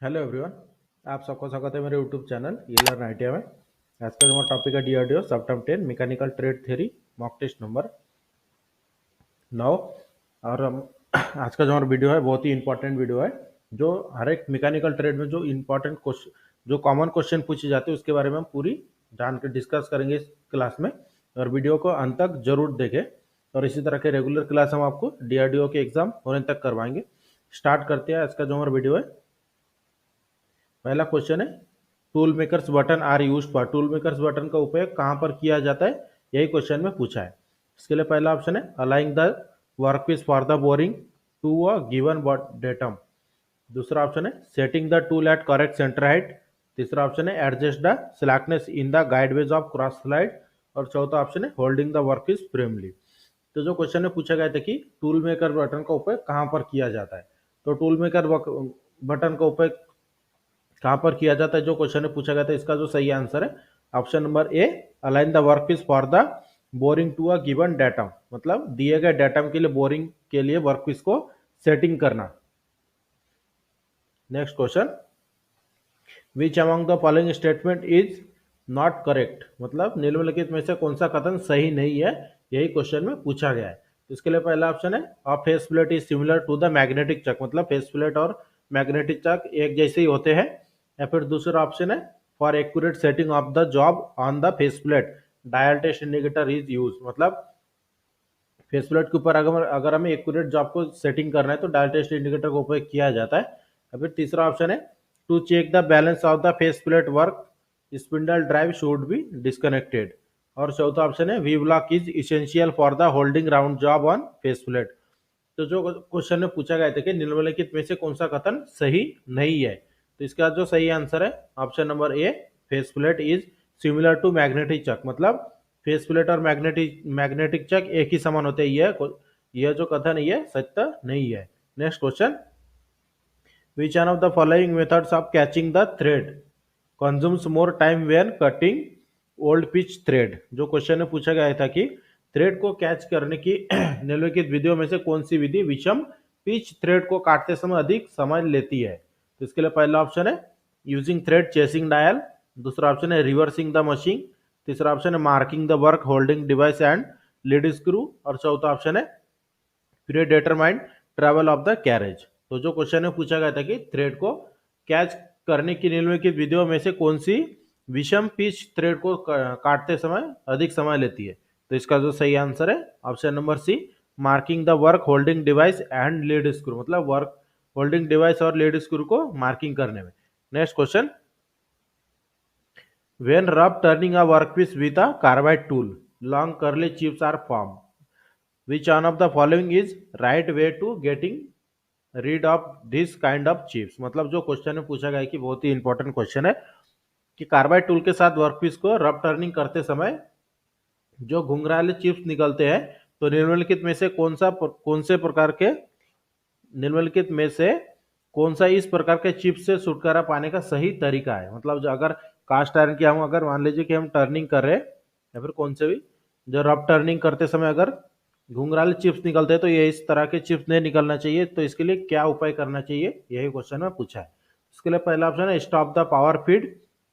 Hello everyone. आप सबको स्वागत है मेरे यूट्यूब चैनल लर्न आईटीआई में। आज का जो हमारा टॉपिक है डीआरडीओ सब term 10 mechanical trade theory mock test number 9। और आज का जो हमारा वीडियो है बहुत ही इंपॉर्टेंट वीडियो है, जो हर एक मैकेनिकल ट्रेड में जो इंपॉर्टेंट क्वेश्चन, जो कॉमन क्वेश्चन पूछे जाते हैं उसके बारे में हम पूरी जान के डिस्कस करेंगे इस क्लास में। और वीडियो को अंत तक जरूर देखें। और इसी तरह के रेगुलर क्लास हम आपको डीआरडीओ के एग्जाम होने तक करवाएंगे। स्टार्ट करते हैं आज का जो हमारा वीडियो है। पहला क्वेश्चन है, tool makers button are use for. Tool makers button का उपयोग कहाँ पर किया जाता है, यही क्वेश्चन में पूछा है। इसके लिए पहला ऑप्शन है aligning the workpiece for the boring to a given datum. दूसरा ऑप्शन है setting the tool at correct centre height. तीसरा ऑप्शन है adjust the slackness in the guideways of cross slide. और चौथा ऑप्शन है होल्डिंग द वर्कपीस फ्रेमली। तो जो question में पूछा गया था कि टूल मेकर बटन का उपयोग कहाँ पर किया जाता है, तो टूल मेकर बटन का उपयोग कहाँ पर किया जाता है, जो क्वेश्चन में पूछा गया था, इसका जो सही आंसर है option number a, align the workpiece for the boring to a given datum. मतलब दिए गए डाटम के लिए बोरिंग के लिए वर्कपीस को सेटिंग करना। Next question, which among the following statement is not correct. मतलब निम्नलिखित में से कौन सा कथन सही नहीं है, यही क्वेश्चन में पूछा गया है। इसके लिए पहला ऑप्शन है a face plate is similar to the magnetic chuck. मतलब फेस प्लेट और मैग्नेटिक चक एक जैसे ही होते हैं। या फिर दूसरा ऑप्शन है for accurate setting of the job on the face plate dial test indicator is use. मतलब फेस प्लेट के ऊपर अगर हमें एक्यूरेट जॉब को सेटिंग करना है तो डायल टेस्ट इंडिकेटर का उपयोग किया जाता है। या फिर तीसरा ऑप्शन है to check the balance of the face plate work spindle drive should be disconnected. और चौथा ऑप्शन है V block is essential for the holding round job on face plate. तो जो क्वेश्चन में पूछा गया था कि निम्नलिखित में से कौन सा कथन सही नहीं है, तो इसका जो सही आंसर है option number A, face plate is similar to magnetic chuck. मतलब फेस प्लेट और मैग्नेटिक चक एक ही समान होते हैं। यह जो कथन है यह सत्य नहीं है। Next question, which one of the following methods of catching the thread consumes more time when cutting old pitch thread. जो क्वेश्चन में पूछा गया था कि थ्रेड को कैच करने की निम्नलिखित विधियों में से कौन सी विधि विषम पिच थ्रेड को काटते समय अधिक समय लेती है। तो इसके लिए पहला ऑप्शन है यूजिंग थ्रेड चेसिंग डायल। दूसरा ऑप्शन है रिवर्सिंग द मशीन। तीसरा ऑप्शन है marking the work holding device and lead screw. और चौथा ऑप्शन है प्रीडेटरमाइंड ट्रेवल ऑफ द कैरेज। तो जो क्वेश्चन में पूछा गया था कि थ्रेड को कैच करने की निम्नलिखित विधियों में से कौन सी विषम पिच थ्रेड को काटते समय अधिक समय लेती है, तो इसका जो सही आंसर है option number c, marking the work holding device and lead screw. मतलब वर्क होल्डिंग डिवाइस और लीड स्क्रू को मार्किंग करने में। Next question, when rub turning a workpiece with a carbide tool long curly chips are form, which one of the following is right way to getting rid of this kind of chips. मतलब जो question में पूछा गया है कि बहुत ही important question है कि कार्बाइड टूल के साथ वर्कपीस को रब टर्निंग करते समय जो घुंघराले चिप्स निकलते हैं, तो निम्नलिखित में से कौन से प्रकार के निम्नलिखित में से कौन सा इस प्रकार के चिप्स से छुटकारा पाने का सही तरीका है। मतलब जो अगर कास्ट आयरन की हम अगर मान लीजिए कि हम टर्निंग कर रहे हैं या फिर कौन से भी जो रब टर्निंग करते समय अगर घुंघराले चिप्स निकलते हैं तो ये इस तरह के चिप्स नहीं निकलना चाहिए। तो इसके लिए क्या उपाय करना चाहिए, यही क्वेश्चन में पूछा है। इसके लिए पहला ऑप्शन है stop the power feed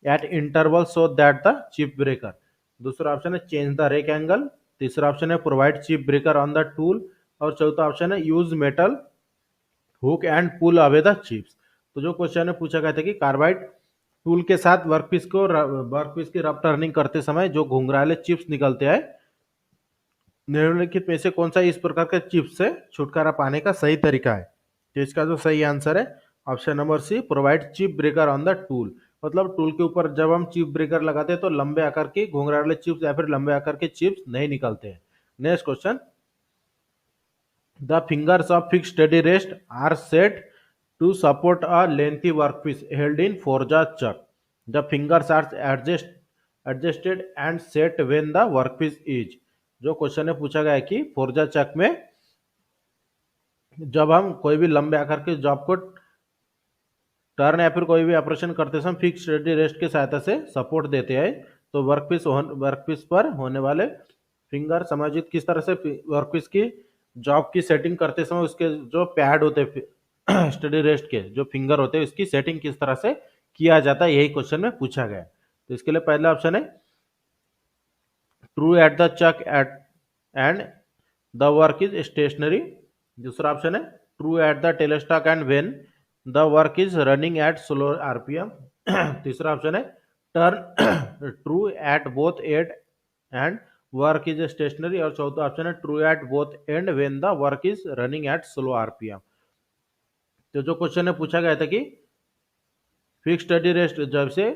at interval so that the chip breaker. दूसरा ऑप्शन है चेंज द रेक एंगल। तीसरा ऑप्शन है provide chip breaker on the tool. और चौथा ऑप्शन है use metal hook and pull away the chips. तो जो question में पूछा गया था कि कार्बाइड टूल के साथ वर्कपीस की रब टर्निंग करते समय जो घुंघराले चिप्स निकलते हैं, निम्नलिखित में से कौन सा इस प्रकार के चिप्स से छुटकारा पाने का सही तरीका है। तो इसका जो सही आंसर है option number c, provide chip breaker on the tool. मतलब टूल के ऊपर जब हम चिप ब्रेकर लगाते हैं तो लंबे आकार की घुंघराले चिप्स या फिर लंबे आकार के चिप्स नहीं निकलते हैं। Next question, the fingers of fix steady rest are set to support a lengthy workpiece held in four jaw chuck. The fingers are adjusted and set when the workpiece is. जो question में पूछा गया है कि Forza चक में जब हम कोई भी लंबे आकार के जॉब को टर्न या फिर कोई भी ऑपरेशन करते समय फिक्स स्टेडी रेस्ट की सहायता से सपोर्ट देते हैं, तो वर्कपीस पर होने वाले फिंगर समायोजित किस तरह से वर्कपीस की जॉब की सेटिंग करते समय उसके जो पैड होते हैं स्टडी रेस्ट के जो फिंगर होते हैं उसकी सेटिंग किस तरह से किया जाता है, यही क्वेश्चन में पूछा गया है। तो इसके लिए पहला ऑप्शन है true at the chuck at end the work is stationary. दूसरा ऑप्शन है true at the tailstock end when the work is running at slow RPM. तीसरा ऑप्शन है turn true at both end and work is stationary. और चौथा option है true at both end when the work is running at slow RPM. तो जो question में पूछा गया था कि फिक्स स्टडी रेस्ट जब से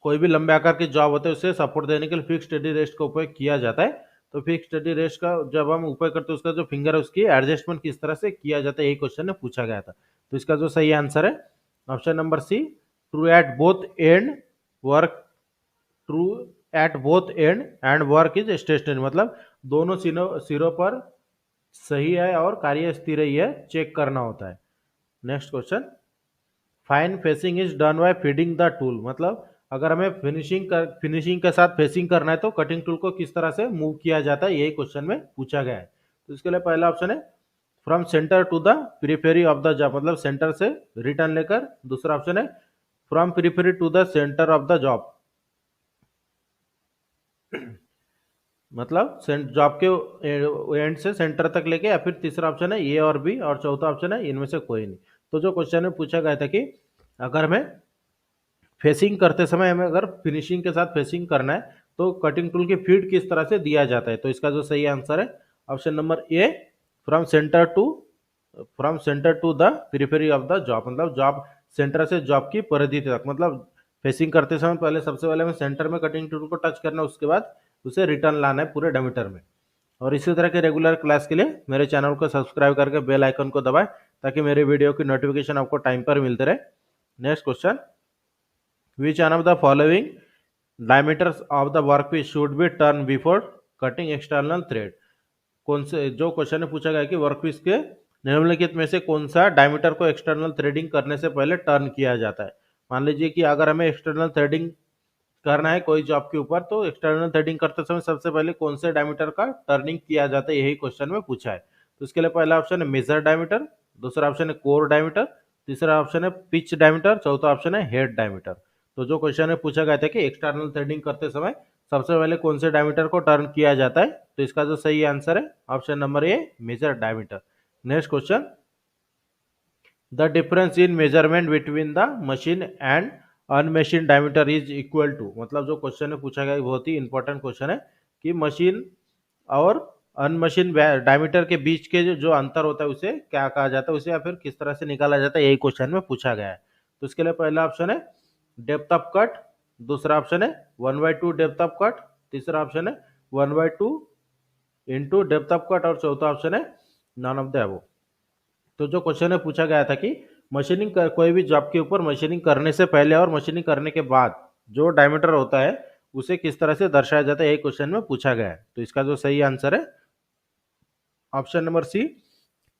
कोई भी लंबे आकार की जॉब होते है उसे सपोर्ट देने के लिए फिक्स स्टडी रेस्ट का उपयोग किया जाता है। तो फिक्स स्टडी रेस्ट का जब हम उपयोग करते हैं उसका जो फिंगर है उसकी एडजस्टमेंट किस तरह से किया जाता है, यही क्वेश्चन में पूछा गया था। तो इसका जो सही आंसर है option number c, true at both end work true at both end and work is stationary, मतलब दोनों सिरों पर सही है और कार्य स्थिर ही है, चेक करना होता है। Next question, fine facing is done by feeding the tool, मतलब अगर हमें फिनिशिंग के साथ फेसिंग करना है तो कटिंग टूल को किस तरह से मूव किया जाता है, यही क्वेश्चन में पूछा गया है। तो इसके लिए पहला ऑप्शन है from centre to the periphery of the job, मतलब सेंटर से रिटर्न लेकर। दूसरा ऑप्शन है from periphery to the centre of the job, मतलब जॉब के एंड से सेंटर तक लेके, या फिर तीसरा ऑप्शन है ए और बी, और चौथा ऑप्शन है इनमें से कोई नहीं। तो जो क्वेश्चन में पूछा गया था कि अगर हमें फेसिंग करते समय हमें अगर फिनिशिंग के साथ फेसिंग करना है तो कटिंग टूल की फीड किस तरह से दिया जाता है। तो इसका जो सही आंसर है option number a, from centre to the periphery of the job, मतलब जॉब सेंटर से जॉब की परिधि तक, मतलब फेसिंग करते समय पहले सबसे पहले हमें सेंटर में कटिंग टूल को टच करना है, उसके बाद उसे रिटर्न लाना है पूरे डायमीटर में। और इसी तरह के रेगुलर क्लास के लिए मेरे चैनल को सब्सक्राइब करके बेल आइकन को दबाएं ताकि मेरे वीडियो की नोटिफिकेशन आपको टाइम पर मिलते रहे। Next question, which one of the following diameters of the workpiece should be turn before cutting external thread, कौन से, जो क्वेश्चन में पूछा गया कि वर्कपीस के निम्नलिखित में से कौन सा डायमीटर को एक्सटर्नल थ्रेडिंग करने से पहले टर्न किया जाता है। मान लीजिए कि अगर हमें एक्सटर्नल थ्रेडिंग करना है कोई जॉब के ऊपर, तो एक्सटर्नल थ्रेडिंग करते समय सबसे पहले कौन से डायमीटर का टर्निंग किया जाता है, यही क्वेश्चन में पूछा है। तो इसके लिए पहला ऑप्शन है मेजर डायमीटर, दूसरा ऑप्शन है कोर डायमीटर, तीसरा ऑप्शन है पिच डायमीटर, चौथा ऑप्शन है हेड डायमीटर। तो जो क्वेश्चन में पूछा गया था कि एक्सटर्नल थ्रेडिंग करते समय सबसे पहले कौन से डायमीटर को टर्न किया जाता है, तो इसका जो सही आंसर है option number A, major diameter. Next question, the difference in measurement between the machine and unmachine diameter is equal to, मतलब जो क्वेश्चन में पूछा गया बहुत ही इंपॉर्टेंट क्वेश्चन है कि मशीन और अनमशीन डायमीटर के बीच के जो अंतर होता है उसे क्या कहा जाता है, उसे या फिर किस तरह से निकाला जाता है, यही क्वेश्चन में पूछा गया है। तो इसके लिए पहला ऑप्शन है डेप्थ ऑफ कट, दूसरा ऑप्शन है 1/2 डेप्थ ऑफ कट, तीसरा ऑप्शन है 1/2 इंटू डेप्थ ऑफ कट, और चौथा ऑप्शन है नॉन ऑफ द अबव। तो जो क्वेश्चन में पूछा गया था कि कोई भी जॉब के ऊपर मशीनिंग करने से पहले और मशीनिंग करने के बाद जो डायमीटर होता है उसे किस तरह से दर्शाया जाता है, यही क्वेश्चन में पूछा गया है। तो इसका जो सही आंसर है option number c,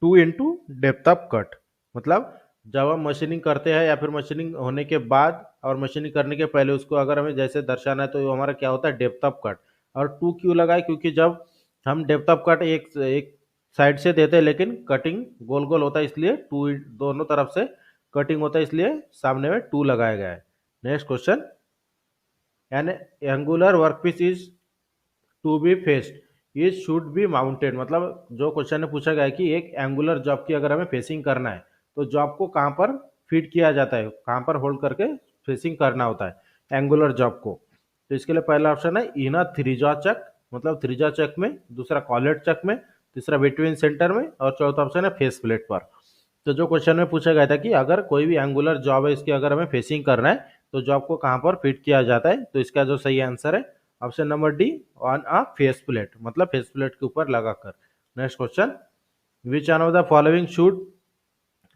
2 into depth of cut, मतलब जब हम मशीनिंग करते हैं या फिर मशीनिंग होने के बाद और मशीनिंग करने के पहले उसको अगर हमें जैसे दर्शाना है तो हमारा क्या होता है डेप्थ ऑफ कट। और 2 क्यों लगाए, क्योंकि जब हम डेप्थ ऑफ कट एक साइड से देते हैं लेकिन कटिंग गोल गोल होता है, इसलिए 2 दोनों तरफ से कटिंग होता है, इसलिए सामने में 2 लगाया गया है। Next question, an angular workpiece is to be faced is should be mounted, मतलब जो क्वेश्चन ने पूछा गया है कि एक एंगुलर जॉब की अगर हमें फेसिंग करना है तो जॉब को कहाँ पर फीड किया जाता है, कहाँ पर होल्ड करके फेसिंग करना होता है एंगुलर जॉब को। तो इसके लिए पहला ऑप्शन है इन अ थ्रीजा चक, मतलब थ्रीजा चक में, दूसरा कॉलेट चक में, तीसरा बिटवीन सेंटर में, और चौथा ऑप्शन है फेस प्लेट पर। तो जो क्वेश्चन में पूछा गया था कि अगर कोई भी एंगुलर जॉब है इसकी अगर हमें फेसिंग करना है तो जॉब को कहाँ पर फिट किया जाता है, तो इसका जो सही आंसर है option number d, on a face plate, मतलब फेस प्लेट के ऊपर लगाकर। Next question, which one of the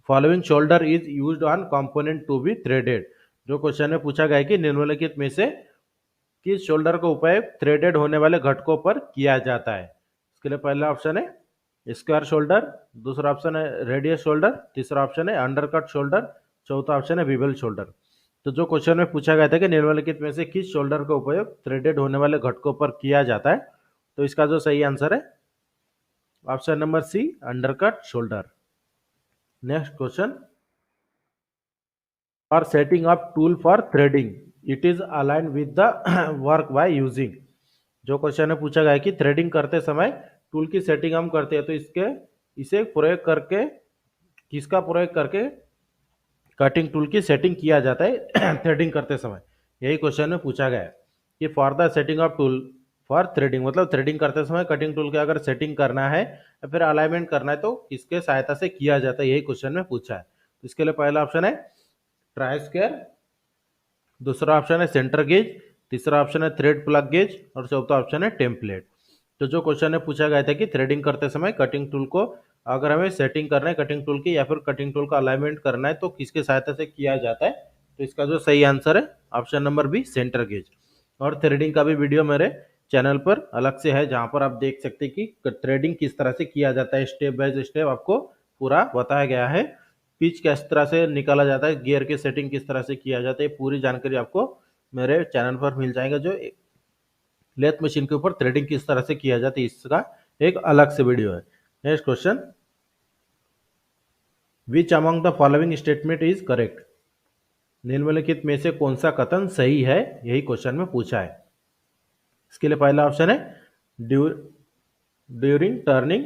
following shoulder is used on component to be threaded, जो क्वेश्चन में पूछा गया है कि निम्नलिखित में से किस शोल्डर का उपयोग थ्रेडेड होने वाले घटकों पर किया जाता है। इसके लिए पहला ऑप्शन है स्क्वायर शोल्डर, दूसरा ऑप्शन है रेडियस शोल्डर, तीसरा ऑप्शन है अंडरकट शोल्डर, चौथा ऑप्शन है विबल शोल्डर। तो जो क्वेश्चन में पूछा गया था कि निम्नलिखित में से किस शोल्डर का उपयोग थ्रेडेड होने वाले घटकों पर किया जाता है, तो इसका जो सही आंसर है option number C, undercut shoulder. Next question, और setting up tool for threading, it is align with the work by using. जो क्वेश्चन में पूछा गया है कि थ्रेडिंग करते समय टूल की सेटिंग हम करते हैं तो इसके इसे प्रयोग करके, किसका प्रयोग करके कटिंग टूल की सेटिंग किया जाता है थ्रेडिंग करते समय, यही क्वेश्चन में पूछा गया है कि for the setting of tool for threading, मतलब थ्रेडिंग करते समय कटिंग टूल के अगर सेटिंग करना है या फिर अलाइनमेंट करना है तो किसके सहायता से किया जाता है, यही क्वेश्चन में पूछा है। तो इसके लिए पहला ऑप्शन है ट्राई स्क्वायर, दूसरा ऑप्शन है सेंटर गेज, तीसरा ऑप्शन है थ्रेड प्लग गेज और चौथा ऑप्शन है टेम्पलेट। तो जो क्वेश्चन में पूछा गया था कि थ्रेडिंग करते समय कटिंग टूल को अगर हमें सेटिंग करना है कटिंग टूल की या फिर कटिंग टूल का अलाइनमेंट करना है तो किसके सहायता से किया जाता है, तो इसका जो सही आंसर है option number b centre gauge. और थ्रेडिंग का भी वीडियो मेरे चैनल पर अलग से है जहां पर आप देख सकते हैं कि थ्रेडिंग किस तरह से किया जाता है, स्टेप बाय स्टेप आपको पूरा बताया गया है। पिच किस तरह से निकाला जाता है, गियर की सेटिंग किस तरह से किया जाता है, पूरी जानकारी आपको मेरे चैनल पर मिल जाएगा। जो लेथ मशीन के ऊपर थ्रेडिंग किस तरह से किया जाता है इसका एक अलग से वीडियो है। Next question, which among the following statement is correct, निम्नलिखित में से कौन सा कथन सही है, यही क्वेश्चन में पूछा है। इसके लिए पहला ऑप्शन है during turning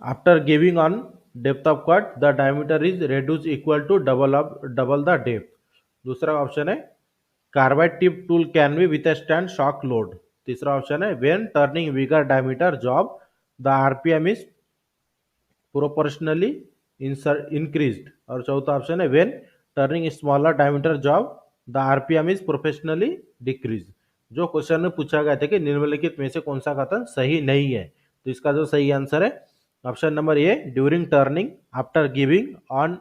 after giving on depth of cut the diameter is reduced equal to double the depth. दूसरा ऑप्शन है carbide tip tool can be withstand shock load. तीसरा ऑप्शन है when turning bigger diameter job the RPM is proportionally increased. और चौथा option है when turning smaller diameter job the RPM is professionally decrease. जो question में पूछा गया था कि निम्नलिखित में से कौन सा कथन सही नहीं है, तो इसका जो सही आंसर है option number A during turning after giving on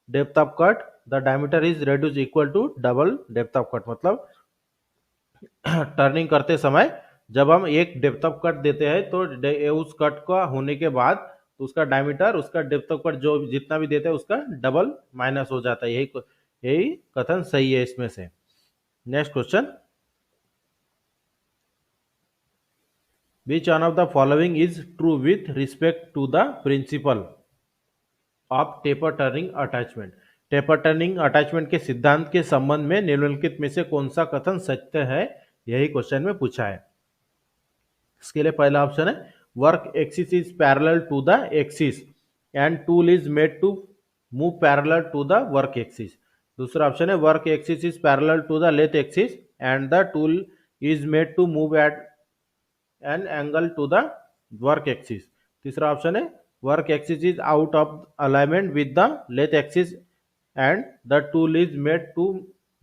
depth of cut the diameter is reduced equal to double depth of cut. मतलब टर्निंग करते समय जब हम एक डेप्थ ऑफ कट देते हैं तो उस कट का होने के बाद तो उसका डायमीटर उसका डेप्थ ऑफ कट जो जितना भी देते हैं उसका डबल माइनस हो जाता है, यही कथन सही है इसमें से। Next question, which one of the following is true with respect to the principle of taper turning attachment, taper turning attachment के सिद्धांत के संबंध में निम्नलिखित में से कौन सा कथन सत्य है, यही क्वेश्चन में पूछा है। इसके लिए पहला ऑप्शन है work axis is parallel to the axis and tool is made to move parallel to the work axis. दूसरा ऑप्शन है work axis is parallel to the lathe axis and the tool is made to move at an angle to the work axis. तीसरा option है work axis is out of alignment with the lathe axis and the tool is made to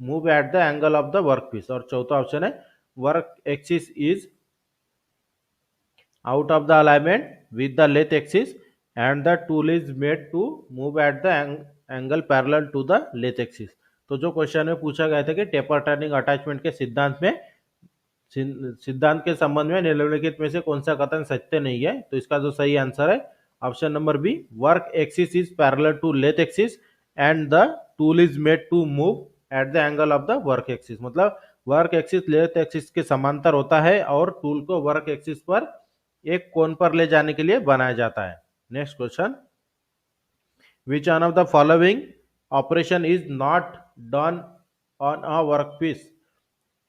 move at the angle of the work piece. और चौथा option है work axis is out of the alignment with the lathe axis and the tool is made to move at the angle parallel to the lathe axis। तो जो question में पूछा गया था कि टेपर टर्निंग अटैचमेंट के सिद्धांत के संबंध में निम्नलिखित में से कौन सा कथन सत्य नहीं है, तो इसका जो सही आंसर है option number B work axis is parallel to lathe axis and the tool is made to move at the angle of the work axis. मतलब वर्क एक्सिस लेथ एक्सिस के समांतर होता है और टूल को वर्क एक्सिस पर एक कोण पर ले जाने के लिए बनाया जाता है। Next question, which one of the following operation is not done on a work piece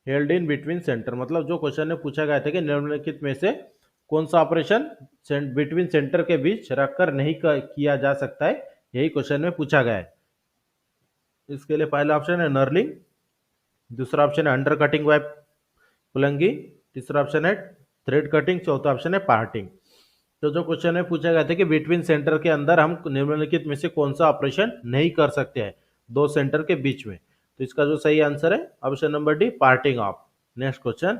held in between centre. मतलब जो क्वेश्चन में पूछा गया था कि निम्नलिखित में से कौन सा ऑपरेशन बिटवीन सेंटर के बीच रखकर नहीं किया जा सकता है, यही क्वेश्चन में पूछा गया है। इसके लिए पहला ऑप्शन है नर्लिंग, दूसरा ऑप्शन है अंडर कटिंग बाय पुलंगी, तीसरा ऑप्शन है थ्रेड कटिंग, चौथा ऑप्शन है पार्टिंग। तो जो क्वेश्चन में पूछा गया था कि बिटवीन सेंटर के अंदर हम निम्नलिखित में से कौन सा ऑपरेशन नहीं कर सकते हैं दो सेंटर के बीच में, तो इसका जो सही आंसर है option number D parting off. Next question,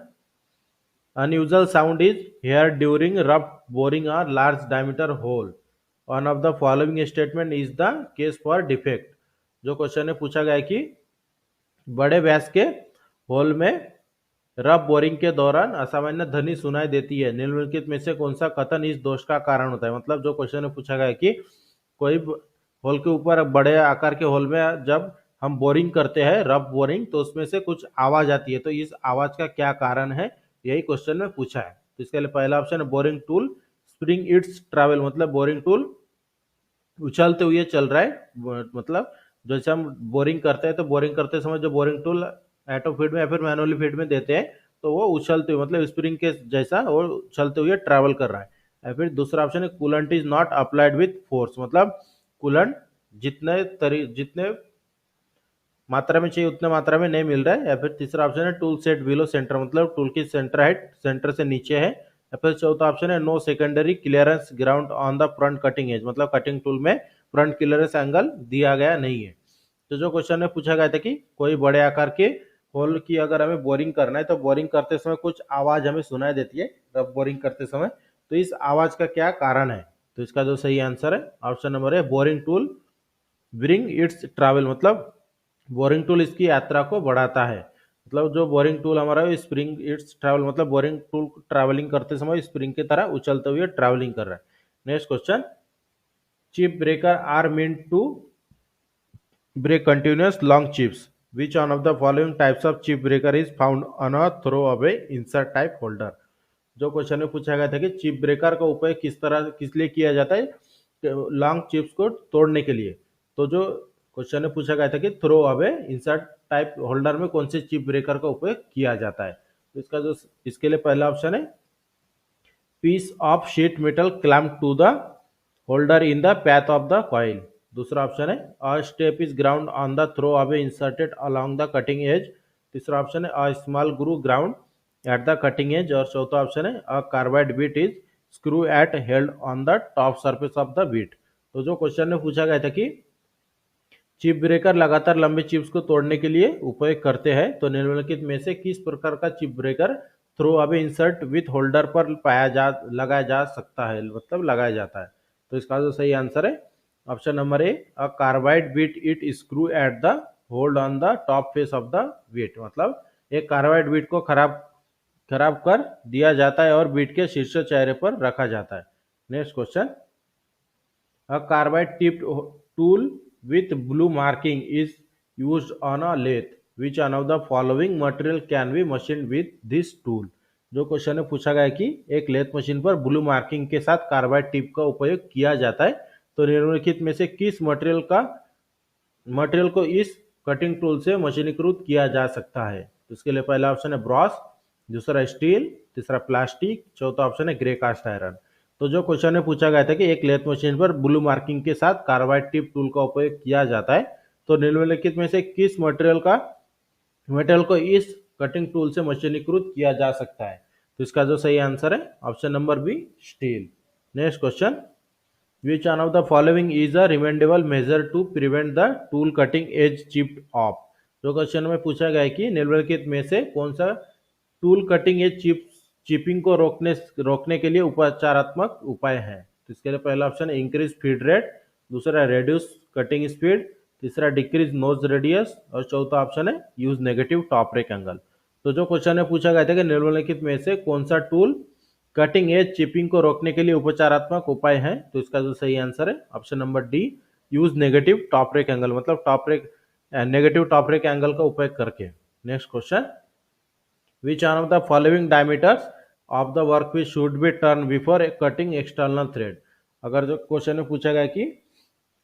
unusual sound is hear during rough boring a large diameter hole, one of the following statement is the case for defect. जो क्वेश्चन में पूछा गया है कि बड़े व्यास के होल में रफ बोरिंग के दौरान असामान्य ध्वनि सुनाई देती है, निम्नलिखित में से कौन सा कथन इस दोष का कारण होता है। मतलब जो क्वेश्चन में पूछा गया है कि कोई होल के ऊपर बड़े आकार के होल में जब हम बोरिंग करते हैं रफ बोरिंग तो उसमें से कुछ आवाज आती है, तो इस आवाज का क्या कारण है, यही क्वेश्चन में पूछा है। तो इसके लिए पहला ऑप्शन है boring tool spring it's travel, मतलब बोरिंग टूल उछलते हुए चल रहा है, मतलब जैसे हम बोरिंग करते हैं तो बोरिंग करते समय जो बोरिंग टूल ऑटो फीड में या फिर मैनुअली फीड में देते हैं तो वो उछलते हुए मतलब स्प्रिंग के जैसा वो उछलते हुए ट्रैवल कर रहा है। या फिर दूसरा ऑप्शन है coolant is not applied with force, मतलब कूलेंट जितने मात्रा में चाहिए उतने मात्रा में नहीं मिल रहा है। या फिर तीसरा ऑप्शन है टूल सेट बिलो सेंटर, मतलब टूल की सेंटर हाइट सेंटर से नीचे है। या फिर चौथा ऑप्शन है no secondary clearance ground on the front cutting edge, मतलब कटिंग टूल में फ्रंट क्लियरेंस एंगल दिया गया नहीं है। तो जो क्वेश्चन में पूछा गया था कि कोई बड़े आकार के होल की अगर हमें बोरिंग करना है तो बोरिंग करते समय कुछ आवाज हमें सुनाई देती है रफ बोरिंग करते समय, तो इस आवाज का क्या कारण है? तो इसका जो सही आंसर है ऑप्शन नंबर है boring tool bring it's travel, मतलब बोरिंग टूल इसकी यात्रा को बढ़ाता है। मतलब जो बोरिंग टूल हमारा है स्प्रिंग इट्स ट्रैवल, मतलब बोरिंग टूल ट्रैवलिंग करते समय स्प्रिंग की तरह उछलते हुए ट्रैवलिंग कर रहा है। Next question, chip breaker are meant to break continuous long chips. Which one of the following types of chip breaker is found on a throwaway insert type holder? जो question में पूछा गया था कि चिप ब्रेकर का उपयोग किस लिए किया जाता है लॉन्ग चिप्स को तोड़ने के लिए। तो जो क्वेश्चन में पूछा गया था कि throw away insert type holder में कौन से चिप ब्रेकर का उपयोग किया जाता है। तो इसका जो इसके लिए पहला ऑप्शन है piece of sheet metal clamp to the holder in the path of the coil. दूसरा ऑप्शन है a step is ground on the throw away inserted along the cutting edge. तीसरा ऑप्शन है a small groove ground at the cutting edge. और चौथा option है a carbide bit is screw at held on the top surface of the bit. तो जो question में पूछा गया था कि चिप ब्रेकर लगातार लंबे चिप्स को तोड़ने के लिए उपयोग करते हैं, तो निम्नलिखित में से किस प्रकार का chip breaker throw away insert with holder पर लगाया जा सकता है, मतलब लगाया जाता है। तो इसका जो सही आंसर है option number A a carbide bit it screw at the hold on the top face of the bit, मतलब एक कार्बाइड बीट को खराब खराब कर दिया जाता है और बीट के शीर्ष चेहरे पर रखा जाता है। Next question, a carbide tipped tool with blue marking is used on a lathe. Which one of the following material can be machined with this tool? जो क्वेश्चन में पूछा गया है कि एक लेथ मशीन पर ब्लू मार्किंग के साथ कार्बाइड टिप का उपयोग किया जाता है, तो निम्नलिखित में से किस मटेरियल को इस कटिंग टूल से मशीनीकृत किया जा सकता है? तो इसके लिए पहला ऑप्शन है ब्रॉस, दूसरा स्टील, तीसरा प्लास्टिक, चौथा ऑप्शन है ग्रे कास्ट आयरन। तो जो क्वेश्चन में पूछा गया था कि एक लेथ मशीन पर ब्लू मार्किंग के साथ कार्बाइड टिप टूल का उपयोग किया जाता है, तो निम्नलिखित में से किस मटेरियल को इस कटिंग टूल से मशीनीकृत किया जा सकता है? तो इसका जो सही आंसर है option number B steel. Next question, which one of the following is a recommendable measure to prevent the tool cutting edge chipped off. जो क्वेश्चन में पूछा गया है कि निम्नलिखित में से कौन सा टूल कटिंग एज चिपिंग को रोकने के लिए उपचारात्मक उपाय है? तो इसके लिए पहला ऑप्शन है इंक्रीज फीड रेट, दूसरा रेड्यूस कटिंग स्पीड, तीसरा डिक्रीज नोज रेडियस और चौथा ऑप्शन है use negative top break angle. तो जो क्वेश्चन में पूछा गया था कि निम्नलिखित में से कौन सा टूल कटिंग एज चिपिंग को रोकने के लिए उपचारात्मक उपाय है, तो इसका जो सही आंसर है option number D use negative top break angle, मतलब नेगेटिव टॉप ब्रेक एंगल का उपयोग करके। Next question, which one of the following diameters of the workpiece should be turned before cutting external thread? अगर जो question में पूछा गया कि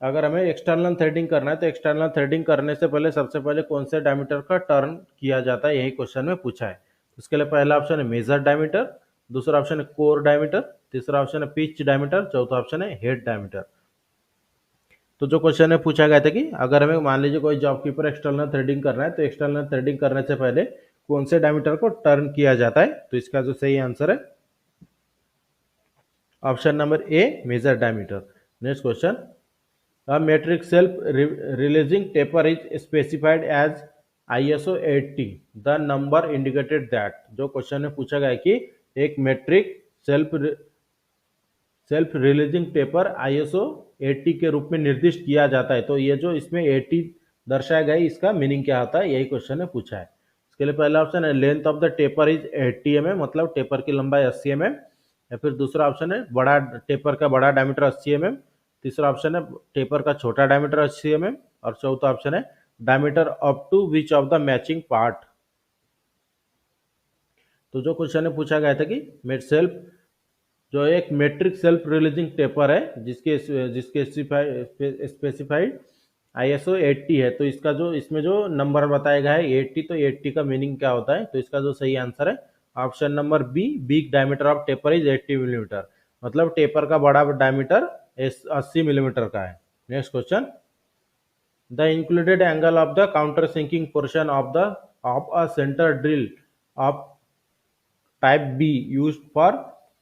अगर हमें एक्सटर्नल थ्रेडिंग करना है तो एक्सटर्नल थ्रेडिंग करने से पहले सबसे पहले कौन से डायमीटर का टर्न किया जाता है, यही क्वेश्चन में पूछा है। उसके लिए पहला ऑप्शन है मेजर डायमीटर, दूसरा ऑप्शन है कोर डायमीटर, तीसरा ऑप्शन है पिच डायमीटर, चौथा ऑप्शन है हेड डायमीटर। तो जो क्वेश्चन में पूछा गया था कि अगर हमें मान लीजिए कोई जॉब कीपर एक्सटर्नल थ्रेडिंग करना है तो एक्सटर्नल थ्रेडिंग करने से पहले कौन से डायमीटर को टर्न किया जाता है, तो इसका जो सही आंसर है option number A major diameter. Next question, a metric self releasing taper is specified as ISO 80, the number indicated that. जो क्वेश्चन में पूछा गया है कि एक metric self releasing taper ISO 80 के रूप में निर्दिष्ट किया जाता है, तो ये जो इसमें 80 दर्शाया गया है इसका मीनिंग क्या होता है, यही क्वेश्चन ने पूछा है। इसके लिए पहला ऑप्शन है length of the taper is 80 mm, मतलब टेपर की लंबाई 80 mm। या फिर दूसरा ऑप्शन है बड़ा टेपर का बड़ा डायमीटर 80 mm, तीसरा ऑप्शन है टेपर का छोटा डायमीटर 80 mm और चौथा ऑप्शन है diameter up to which of the matching part. तो जो क्वेश्चन में पूछा गया था कि सेल्फ जो एक मेट्रिक सेल्फ रिलीजिंग टेपर है जिसके जिसके स्पेसिफाइड ISO 80 है, तो इसका जो इसमें जो नंबर बताया गया है 80, तो 80 का मीनिंग क्या होता है? तो इसका जो सही आंसर है option number B, big diameter of taper is 80 millimetre, मतलब टेपर का बड़ा डायमीटर 80 मिलीमीटर का है। Next question, the included angle of the counter sinking portion of a centre drill of type B use for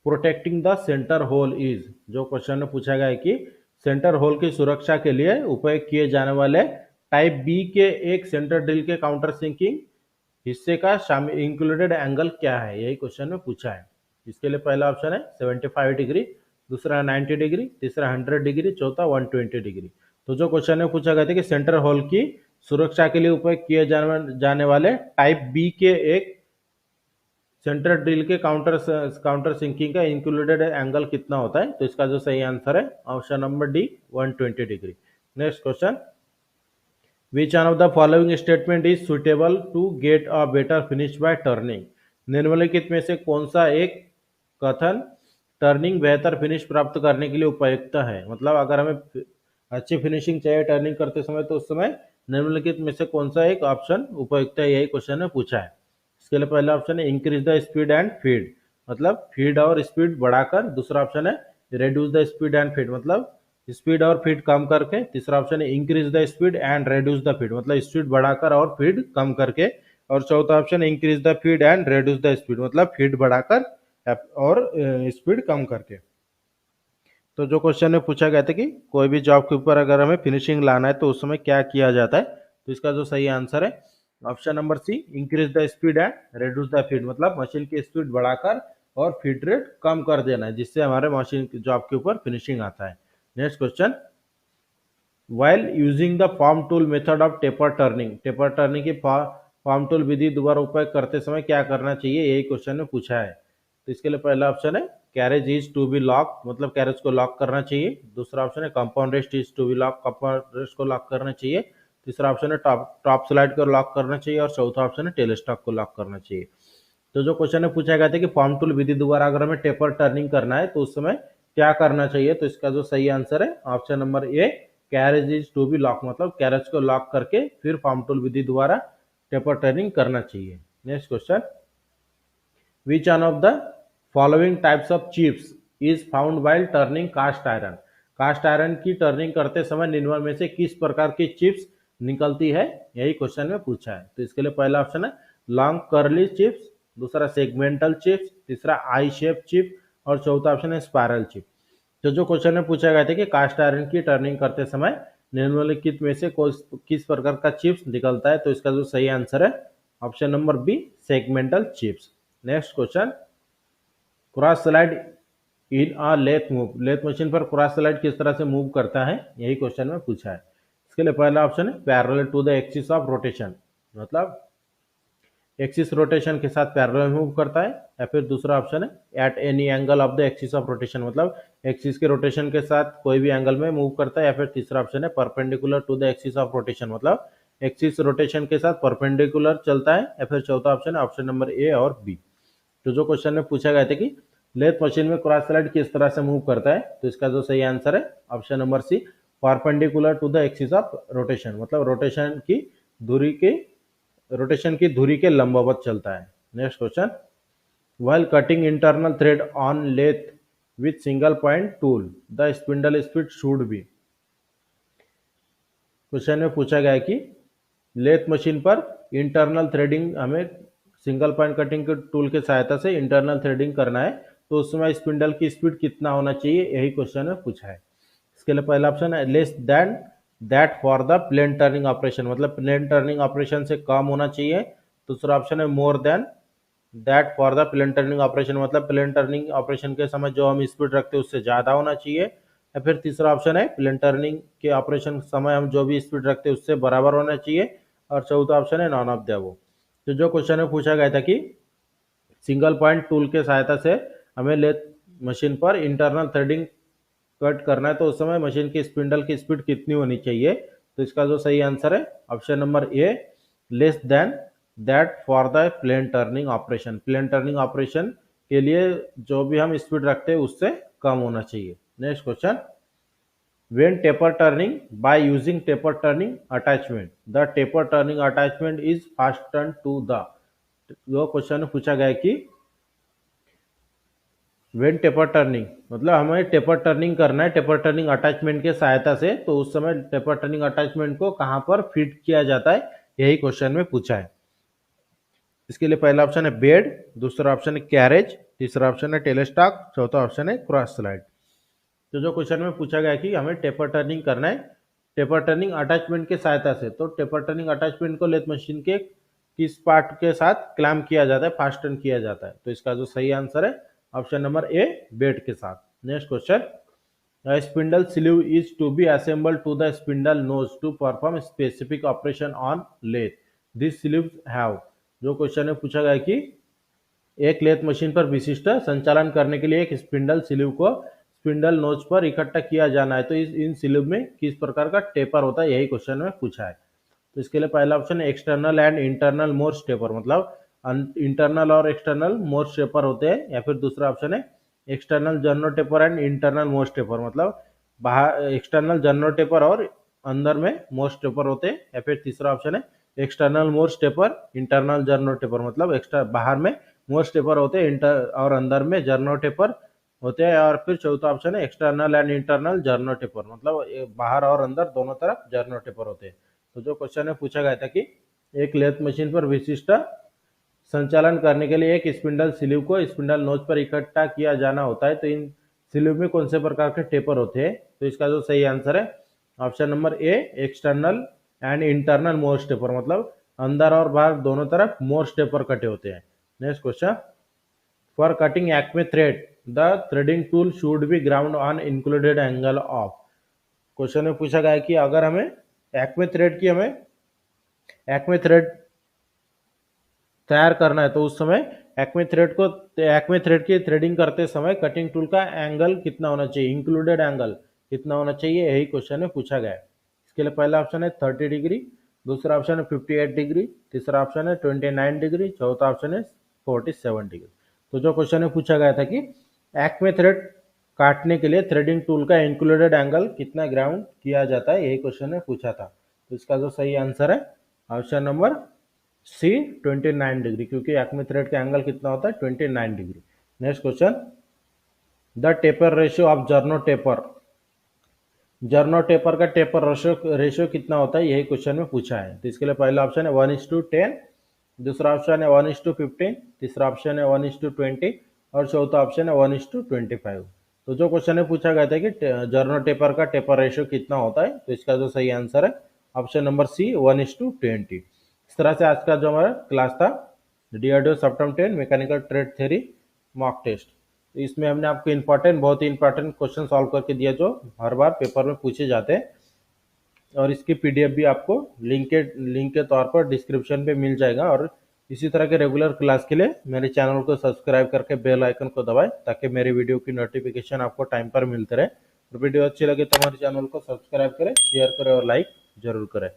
protecting the centre hole is. जो question में पूछा गया है कि सेंटर होल की सुरक्षा के लिए उपयोग किए जाने वाले टाइप बी के एक सेंटर ड्रिल के काउंटर सिंकिंग हिस्से का इंक्लूडेड एंगल क्या है, यही क्वेश्चन में पूछा है। इसके लिए पहला ऑप्शन है 75 डिग्री, दूसरा 90 डिग्री, तीसरा 100 डिग्री, चौथा 120 डिग्री। तो जो क्वेश्चन में पूछा गया था कि सेंटर होल की सुरक्षा के लिए उपयोग किए जाने वाले टाइप बी के एक सेंटर ड्रिल के काउंटर सिंकिंग का इंक्लूडेड एंगल कितना होता है? तो इसका जो सही आंसर है option number D, 120 degree. Next question, which one of the following statement is suitable to get a better finish by turning. निम्नलिखित में से कौन सा एक कथन टर्निंग बेहतर फिनिश प्राप्त करने के लिए उपयुक्त है? मतलब अगर हमें अच्छी फिनिशिंग चाहिए टर्निंग करते समय, तो उस समय निम्नलिखित में से कौन सा एक ऑप्शन उपयुक्त है, यही क्वेश्चन में पूछा है। इसके लिए पहला ऑप्शन है increase the speed and feed, मतलब फीड और स्पीड बढ़ाकर। दूसरा ऑप्शन है reduce the speed and feed, मतलब स्पीड और फीड कम करके। तीसरा ऑप्शन है increase the speed and reduce the feed, मतलब स्पीड बढ़ाकर और फीड कम करके। और चौथा ऑप्शन है increase the feed and reduce the speed, मतलब फीड बढ़ाकर और स्पीड कम करके। तो जो क्वेश्चन में पूछा गया था कि कोई भी जॉब के ऊपर अगर हमें फिनिशिंग लाना है तो उस समय क्या किया जाता है, तो इसका जो सही आंसर है option number C, increase the speed and reduce the feed, मतलब मशीन की स्पीड बढ़ाकर और फीड रेट कम कर देना है, जिससे हमारे मशीन जॉब के ऊपर फिनिशिंग आता है। Next question, while using the form tool method of taper turning की फॉर्म टूल विधि दोबारा उपयोग करते समय क्या करना चाहिए, यही क्वेश्चन में पूछा है। तो इसके लिए पहला ऑप्शन है carriage is to be lock, मतलब कैरेज को लॉक करना चाहिए। दूसरा ऑप्शन है compound rest is to be lock, compound rest को लॉक करना चाहिए। तीसरा ऑप्शन है टॉप स्लाइड को लॉक करना चाहिए। और चौथा ऑप्शन है टेल स्टॉक को लॉक करना चाहिए। तो जो क्वेश्चन में पूछा गया था कि फॉर्म टूल विधि द्वारा अगर हमें टेपर टर्निंग करना है तो उस समय क्या करना चाहिए, तो इसका जो सही आंसर है option number A, carriage is to be lock, मतलब कैरेज को लॉक करके फिर फॉर्म टूल विधि द्वारा टेपर टर्निंग करना चाहिए। Next question, which one of the following types of chips is found while turning cast iron. Cast iron की turning करते समय निम्न में से किस प्रकार की चिप्स निकलती है, यही क्वेश्चन में पूछा है। तो इसके लिए पहला ऑप्शन है लॉन्ग कर्ली चिप्स, दूसरा सेगमेंटल चिप्स, तीसरा आई शेप चिप और चौथा ऑप्शन है स्पायरल चिप। तो जो क्वेश्चन में पूछा गया था कि कास्ट आयरन की टर्निंग करते समय निम्नलिखित में से किस प्रकार का चिप्स निकलता है, तो इसका जो सही आंसर है option number B, segmental chips. Next question, cross slide in a lathe move, lathe machine पर क्रॉस स्लाइड किस तरह से मूव करता है, यही क्वेश्चन में पूछा है। इसके लिए पहला ऑप्शन है parallel to the axis of rotation, मतलब एक्सिस रोटेशन के साथ पैरेलल मूव करता है। या फिर दूसरा ऑप्शन है at any angle of the axis of rotation, मतलब एक्सिस के रोटेशन के साथ कोई भी एंगल में मूव करता है। या फिर तीसरा ऑप्शन है perpendicular to the axis of rotation, मतलब एक्सिस रोटेशन के साथ परपेंडिकुलर चलता है। या फिर चौथा ऑप्शन है ऑप्शन नंबर ए और बी। तो जो क्वेश्चन में पूछा गया था कि लेथ मशीन में क्रॉस स्लाइड किस तरह से मूव करता है, तो इसका जो सही आंसर है option number C, perpendicular to the axis of rotation, मतलब रोटेशन की धुरी के लंबवत चलता है। Next question, while cutting internal thread on lathe with single point tool the spindle speed should be। Question में पूछा गया है कि लेथ मशीन पर इंटरनल थ्रेडिंग हमें सिंगल पॉइंट कटिंग के टूल के सहायता से इंटरनल थ्रेडिंग करना है, तो उस समय स्पिंडल की स्पीड कितना होना चाहिए, यही क्वेश्चन में पूछा है। इसके लिए पहला ऑप्शन है less than that for the plane turning operation, मतलब प्लेन टर्निंग ऑपरेशन से कम होना चाहिए। दूसरा ऑप्शन है more than that for the plane turning operation, मतलब प्लेन टर्निंग ऑपरेशन के समय जो हम स्पीड रखते हैं उससे ज़्यादा होना चाहिए। या फिर तीसरा ऑप्शन है प्लेन टर्निंग के ऑपरेशन समय हम जो भी स्पीड रखते हैं उससे बराबर होना चाहिए। और चौथा ऑप्शन है नॉन ऑफ द अबव। तो जो क्वेश्चन में पूछा गया था कि सिंगल पॉइंट टूल के सहायता से हमें लेथ मशीन पर इंटरनल थ्रेडिंग कट करना है, तो उस समय मशीन की स्पिंडल की स्पीड कितनी होनी चाहिए, तो इसका जो सही आंसर है option number A, less than that for the plane turning operation, plane turning operation के लिए जो भी हम स्पीड रखते हैं उससे कम होना चाहिए। Next question, when taper turning by using taper turning attachment the taper turning attachment is fastened to the, जो क्वेश्चन पूछा गया है कि वेन टेपर टर्निंग मतलब हमें टेपर टर्निंग करना है टेपर टर्निंग अटैचमेंट के सहायता से, तो उस समय टेपर टर्निंग अटैचमेंट को कहां पर फिट किया जाता है, यही क्वेश्चन में पूछा है। इसके लिए पहला ऑप्शन है बेड, दूसरा ऑप्शन है कैरेज, तीसरा ऑप्शन है टेलेस्टॉक, चौथा ऑप्शन है क्रॉस स्लाइड। तो जो क्वेश्चन में पूछा गया कि हमें टेपर टर्निंग करना है टेपर टर्निंग अटैचमेंट के सहायता से, तो टेपर टर्निंग अटैचमेंट को लेथ मशीन के किस पार्ट के साथ क्लैम्प किया जाता है, फास्टन किया जाता है, तो इसका जो सही आंसर है ऑप्शन नंबर ए बेड के साथ। Next question, a spindle sleeve is to be assembled to the spindle nose to perform specific operation on lathe. These sleeves have, जो क्वेश्चन में पूछा गया कि एक लेथ मशीन पर विशिष्ट संचालन करने के लिए एक स्पिंडल स्लीव को स्पिंडल नोज पर इकट्ठा किया जाना है, तो इन स्लीव में किस प्रकार का टेपर होता है, यही क्वेश्चन में पूछा है। तो इसके लिए पहला ऑप्शन है external and internal Morse taper, मतलब इंटरनल और एक्सटर्नल मोर्स टेपर होते हैं, या फिर दूसरा ऑप्शन है external Jarno taper and internal Morse taper, मतलब बाहर एक्सटर्नल जर्नो टेपर और अंदर में मोर्स टेपर होते हैं, या फिर तीसरा ऑप्शन है external Morse taper internal Jarno taper, मतलब एक्स्ट्रा बाहर में मोर्स टेपर होते हैं इंटर और अंदर में जर्नो टेपर होते हैं, और फिर चौथा ऑप्शन है external and internal Jarno taper, मतलब बाहर और अंदर दोनों तरफ जर्नो टेपर होते हैं। तो जो क्वेश्चन में पूछा गया था कि एक लेथ मशीन पर विशिष्ट संचालन करने के लिए एक स्पिंडल स्लीव को स्पिंडल नोज पर इकट्ठा किया जाना होता है, तो इन स्लीव में कौन से प्रकार के टेपर होते हैं, तो इसका जो सही आंसर है option number A external and internal Morse taper, मतलब अंदर और बाहर दोनों तरफ मोर्स टेपर कटे होते हैं। Next question, for cutting Acme thread the threading tool should be ground on included angle of. Question में पूछा गया है कि अगर हमें एक्मे थ्रेड तैयार करना है, तो उस समय एक्मे थ्रेड की थ्रेडिंग करते समय कटिंग टूल का एंगल कितना होना चाहिए, इंक्लूडेड एंगल कितना होना चाहिए, यही क्वेश्चन में पूछा गया है। इसके लिए पहला ऑप्शन है 30 डिग्री, दूसरा ऑप्शन है 58 डिग्री, तीसरा ऑप्शन है 29 डिग्री, चौथा ऑप्शन है 47 डिग्री। तो जो क्वेश्चन में पूछा गया था कि एक्मे थ्रेड काटने के लिए थ्रेडिंग टूल का इंक्लूडेड एंगल कितना ग्राउंड किया जाता है, यही क्वेश्चन में पूछा था। तो इसका जो सही आंसर है ऑप्शन नंबर सी 29 डिग्री, क्योंकि एक्मे थ्रेड का एंगल कितना होता है 29 degree. Next question, the taper ratio of जर्नो taper का टेपर रेशियो कितना होता है, यही क्वेश्चन में पूछा है। तो इसके लिए पहला ऑप्शन है 1:10, दूसरा ऑप्शन है 1:15, तीसरा ऑप्शन है 1:20 और चौथा ऑप्शन है 1:25। तो जो क्वेश्चन में पूछा गया था कि जर्नो टेपर का टेपर रेशियो कितना होता है, तो इसका जो सही आंसर है ऑप्शन नंबर सी 1:20। इस तरह से आज का जो हमारा क्लास था DRDO सप्टम 10 mechanical trade theory mock test, तो इसमें हमने आपको बहुत ही इंपॉर्टेंट क्वेश्चन सॉल्व करके दिया जो हर बार पेपर में पूछे जाते हैं, और इसकी PDF भी आपको लिंक के तौर पर डिस्क्रिप्शन पे मिल जाएगा। और इसी तरह के रेगुलर क्लास के लिए मेरे चैनल को सब्सक्राइब करके बेल आइकन को दबाएं, ताकि मेरे वीडियो की नोटिफिकेशन आपको टाइम पर मिलते रहे। और वीडियो अच्छी लगे तो हमारे चैनल को सब्सक्राइब करें, शेयर करें और लाइक जरूर करें।